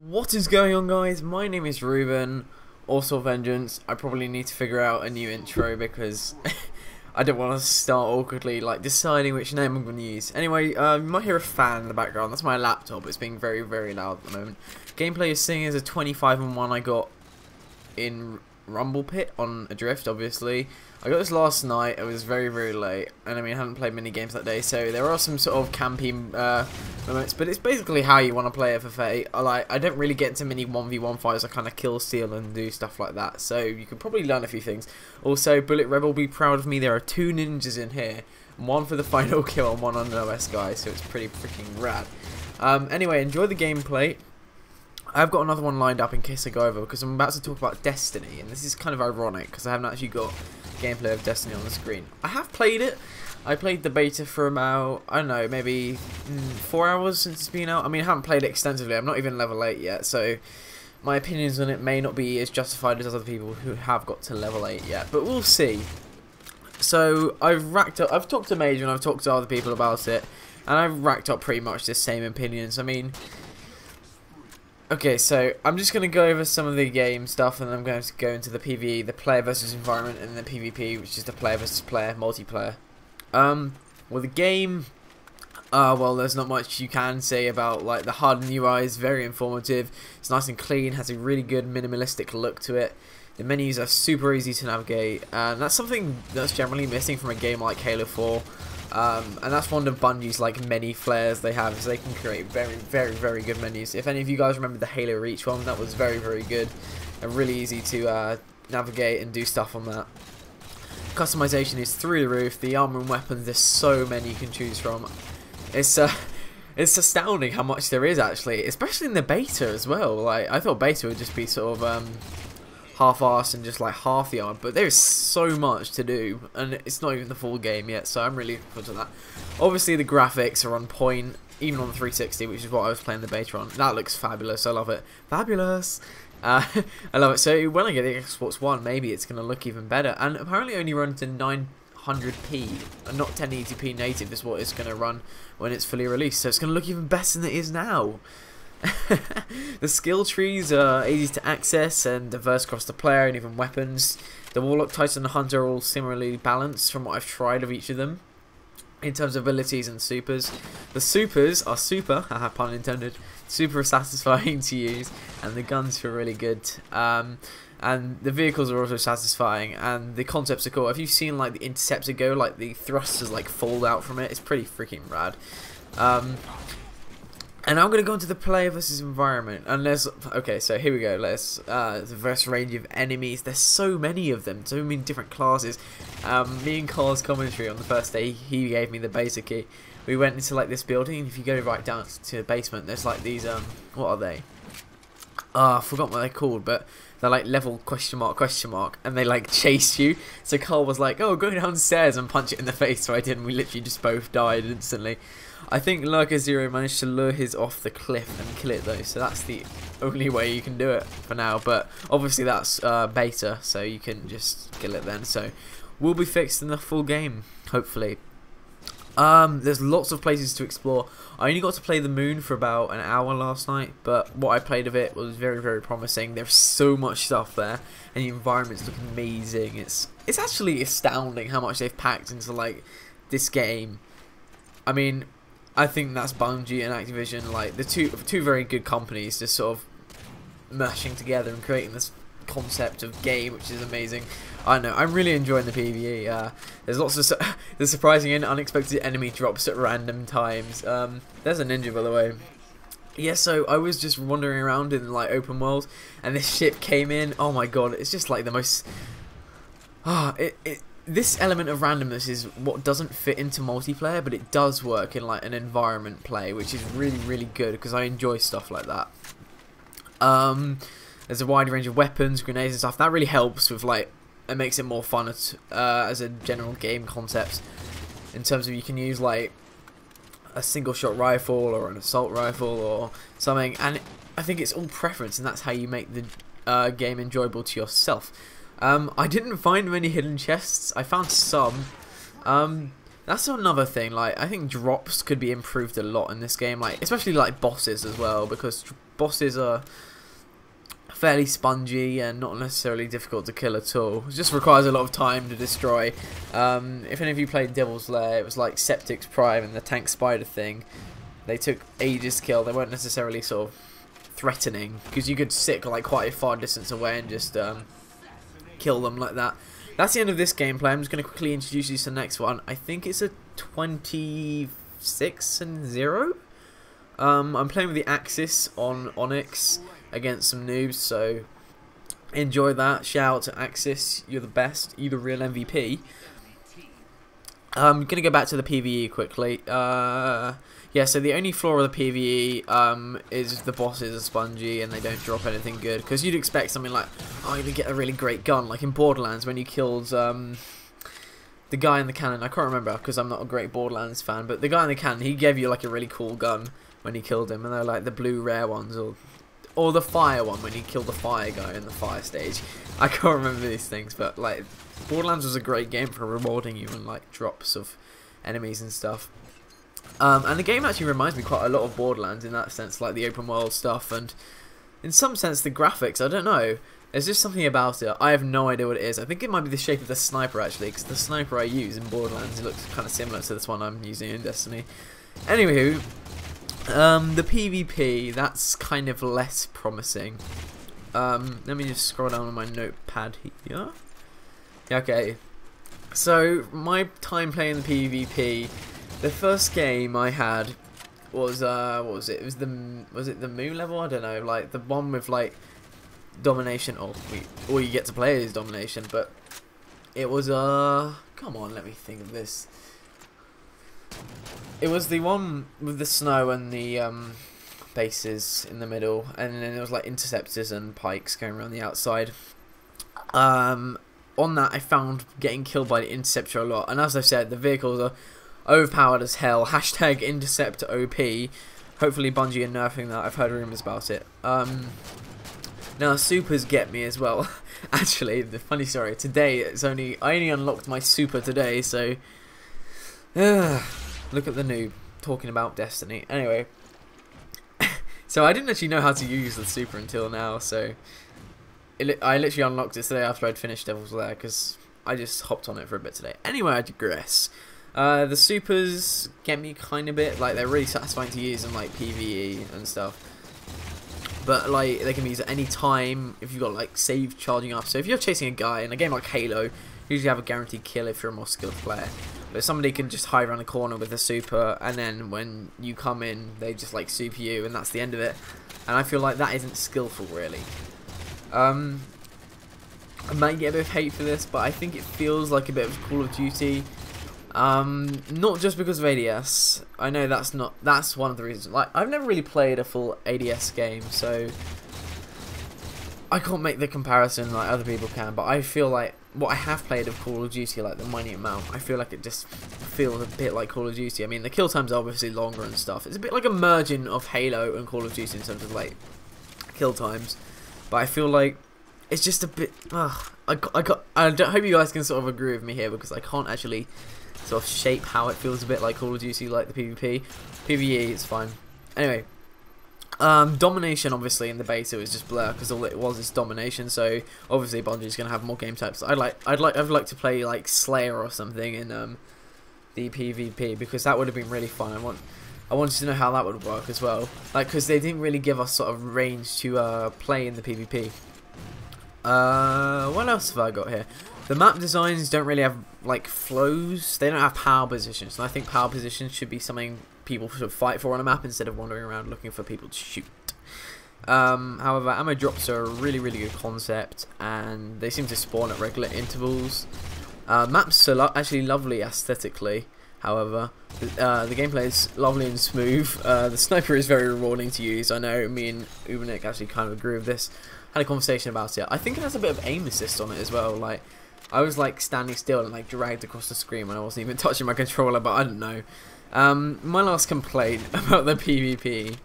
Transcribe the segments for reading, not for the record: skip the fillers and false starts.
What is going on, guys? My name is Ruben, also Vengeance. I probably need to figure out a new intro because I don't want to start awkwardly like deciding which name I'm going to use. Anyway, you might hear a fan in the background. That's my laptop. It's being very, very loud at the moment. Gameplay is seeing as a 25-1 I got in Rumble Pit on Adrift, obviously. I got this last night. It was very, very late, and I mean, I hadn't played many games that day, so there are some sort of campy moments, but it's basically how you want to play FFA. I don't really get into many 1v1 fights. I kind of kill, steal, and do stuff like that, so you can probably learn a few things. Also, Bullet Rebel will be proud of me. There are 2 ninjas in here, one for the final kill and one on an OS guy, so it's pretty freaking rad. Anyway, enjoy the gameplay. I've got another one lined up in case I go over, because I'm about to talk about Destiny, and this is kind of ironic because I haven't actually got gameplay of Destiny on the screen. I have played it. I played the beta for about, I don't know, maybe 4 hours since it's been out. I mean, I haven't played it extensively. I'm not even level 8 yet, so my opinions on it may not be as justified as other people who have got to level 8 yet, but we'll see. So I've talked to Major and I've talked to other people about it, and I've racked up pretty much the same opinions. I mean, okay, so I'm just going to go over some of the game stuff, and then I'm going to go into the PvE, the player versus environment, and the PvP, which is the player versus player, multiplayer. Well, the game, well, there's not much you can say about, like, the HUD and UI is very informative. It's nice and clean, has a really good minimalistic look to it. The menus are super easy to navigate, and that's something that's generally missing from a game like Halo 4. And that's one of Bungie's like many flares they have, is they can create very, very, very good menus. If any of you guys remember the Halo Reach one, that was very, very good and really easy to navigate and do stuff on that. Customization is through the roof. The armor and weapons, there's so many you can choose from. It's astounding how much there is actually, especially in the beta as well. Like, I thought beta would just be sort of half-assed and just like half the armor, but there's so much to do, and it's not even the full game yet, so I'm really looking forward to that. Obviously the graphics are on point, even on the 360, which is what I was playing the beta on. That looks fabulous. I love it. Fabulous. I love it. So when I get the Xbox One, maybe it's going to look even better, and apparently only runs to 900p and not 1080p native is what it's going to run when it's fully released, so it's going to look even better than it is now. The skill trees are easy to access and diverse across the player and even weapons. The Warlock, Titan and Hunter are all similarly balanced from what I've tried of each of them in terms of abilities and supers. The supers are super, haha, pun intended, super satisfying to use, and the guns feel really good. And the vehicles are also satisfying, and the concepts are cool. Have you seen like the Interceptor go, like the thrusters like fold out from it? It's pretty freaking rad. And I'm going to go into the player versus environment, and there's, okay, so here we go, let's, the diverse range of enemies, there's so many of them, so many different classes. Me and Carl's commentary on the first day, he gave me the basic key. We went into like this building, and if you go right down to the basement, there's like these, what are they? I forgot what they're called, but they're like level question mark, and they like chase you. So Carl was like, oh, go downstairs and punch it in the face, so I did, and we literally just both died instantly. I think Lurker Zero managed to lure his off the cliff and kill it though, so that's the only way you can do it for now, but obviously that's beta, so you can just kill it then, so will be fixed in the full game, hopefully. There's lots of places to explore. I only got to play the moon for about an hour last night, but what I played of it was very, very promising. There's so much stuff there, and the environments look amazing. It's actually astounding how much they've packed into like this game. I mean, I think that's Bungie and Activision, like the two very good companies, just sort of mashing together and creating this concept of game, which is amazing. I don't know, I'm really enjoying the PvE. There's lots of the surprising and unexpected enemy drops at random times. There's a ninja, by the way. Yeah, so I was just wandering around in like open world, and this ship came in. Oh my god, it's just like the most. This element of randomness is what doesn't fit into multiplayer, but it does work in like an environment play, which is really, really good because I enjoy stuff like that. There's a wide range of weapons, grenades and stuff. That really helps with like, it makes it more fun as a general game concept, in terms of you can use like a single shot rifle or an assault rifle or something, and I think it's all preference, and that's how you make the game enjoyable to yourself. I didn't find many hidden chests. I found some. That's another thing. Like, I think drops could be improved a lot in this game, like especially like bosses as well, because bosses are fairly spongy and not necessarily difficult to kill at all. It just requires a lot of time to destroy. If any of you played Devil's Lair, it was like Septic's Prime and the tank spider thing. They took ages to kill. They weren't necessarily sort of threatening, because you could sit like quite a far distance away and just kill them like that. That's the end of this gameplay. I'm just going to quickly introduce you to the next one. I think it's a 26-0. I'm playing with TheAkxis on Onyx against some noobs, so enjoy that. Shout out to TheAkxis, you're the best, you're the real MVP. I'm going to go back to the PvE quickly. Yeah, so the only flaw of the PvE is the bosses are spongy and they don't drop anything good. Because you'd expect something like, oh, you're going to get a really great gun, like in Borderlands when you killed the guy in the cannon. I can't remember because I'm not a great Borderlands fan, but the guy in the cannon, he gave you like a really cool gun when you killed him, and they're like the blue rare ones, or the fire one when you killed the fire guy in the fire stage. I can't remember these things, but like Borderlands was a great game for rewarding you and like drops of enemies and stuff. And the game actually reminds me quite a lot of Borderlands in that sense, like the open world stuff, and in some sense the graphics, I don't know, there's just something about it. I have no idea what it is. I think it might be the shape of the sniper actually, because the sniper I use in Borderlands looks kind of similar to this one I'm using in Destiny. Anywho, the PvP, that's kind of less promising. Let me just scroll down on my notepad here. Okay, so my time playing the PvP, the first game I had was what was it? Was it the Moo level? I don't know, like the one with like domination. All you get to play is domination, but it was come on, let me think of this. It was the one with the snow and the bases in the middle, and then there was like interceptors and pikes going around the outside. On that, I found getting killed by the interceptor a lot, and as I've said, the vehicles are overpowered as hell. Hashtag interceptor OP. Hopefully Bungie are nerfing that. I've heard rumours about it. Now supers get me as well. Actually, the funny story. Today I only unlocked my super today, so look at the noob talking about Destiny. Anyway, so I didn't actually know how to use the super until now. So I literally unlocked it today after I'd finished Devil's Lair, because I just hopped on it for a bit today. Anyway, I digress. The supers get me kind of bit, like they're really satisfying to use in like PvE and stuff, but like they can be used at any time if you've got like save charging up. So if you're chasing a guy in a game like Halo, you usually have a guaranteed kill if you're a more skilled player, but somebody can just hide around the corner with a super, and then when you come in they just like super you, and that's the end of it. And I feel like that isn't skillful really. I might get a bit of hate for this, but I think it feels like a bit of Call of Duty. Not just because of ADS. I know that's one of the reasons. Like, I've never really played a full ADS game, so I can't make the comparison like other people can, but I feel like what I have played of Call of Duty, like the minute amount, I feel like it just feels a bit like Call of Duty. I mean, the kill times are obviously longer and stuff. It's a bit like a merging of Halo and Call of Duty in terms of like kill times, but I feel like it's just a bit. I hope you guys can sort of agree with me here, because I can't actually sort of shape how it feels a bit like Call of Duty, like the PvP. PvE, it's fine. Anyway, domination obviously in the beta was just blur, because all it was is domination. So obviously Bungie's gonna have more game types. I'd like to play like Slayer or something in the PvP, because that would have been really fun. I wanted to know how that would work as well, like because they didn't really give us sort of range to play in the PvP. What else have I got here? The map designs don't really have like flows. They don't have power positions, and I think power positions should be something people should fight for on a map instead of wandering around looking for people to shoot. However, ammo drops are a really good concept, and they seem to spawn at regular intervals. Maps are actually lovely aesthetically. However, the gameplay is lovely and smooth. The sniper is very rewarding to use. I know me and Onyx actually kind of agree with this. Had a conversation about it. I think it has a bit of aim assist on it as well. Like, I was like standing still and like dragged across the screen when I wasn't even touching my controller, but I don't know. My last complaint about the PvP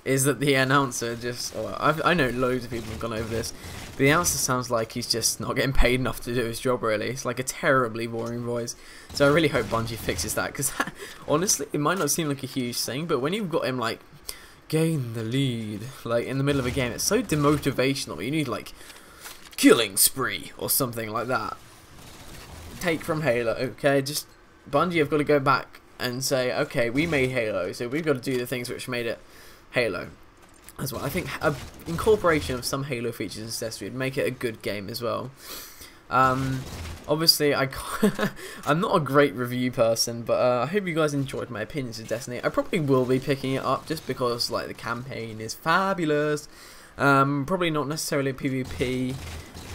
is that the announcer just, well, I know loads of people have gone over this, but the announcer sounds like he's just not getting paid enough to do his job, really. It's like a terribly boring voice. So I really hope Bungie fixes that, because honestly, it might not seem like a huge thing, but when you've got him like, gain the lead, like in the middle of a game, it's so demotivational. You need like, killing spree, or something like that. Take from Halo, okay? Just, Bungie have got to go back and say, okay, we made Halo, so we've got to do the things which made it Halo as well. I think incorporation of some Halo features and accessories would make it a good game as well. Obviously, I'm not a great review person, but I hope you guys enjoyed my opinions of Destiny. I probably will be picking it up just because like the campaign is fabulous. Probably not necessarily PvP,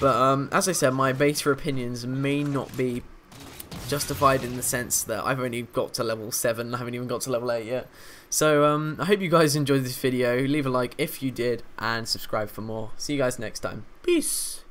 but as I said, my base for opinions may not be justified in the sense that I've only got to level 7, I haven't even got to level 8 yet. So I hope you guys enjoyed this video. Leave a like if you did, and subscribe for more. See you guys next time. Peace.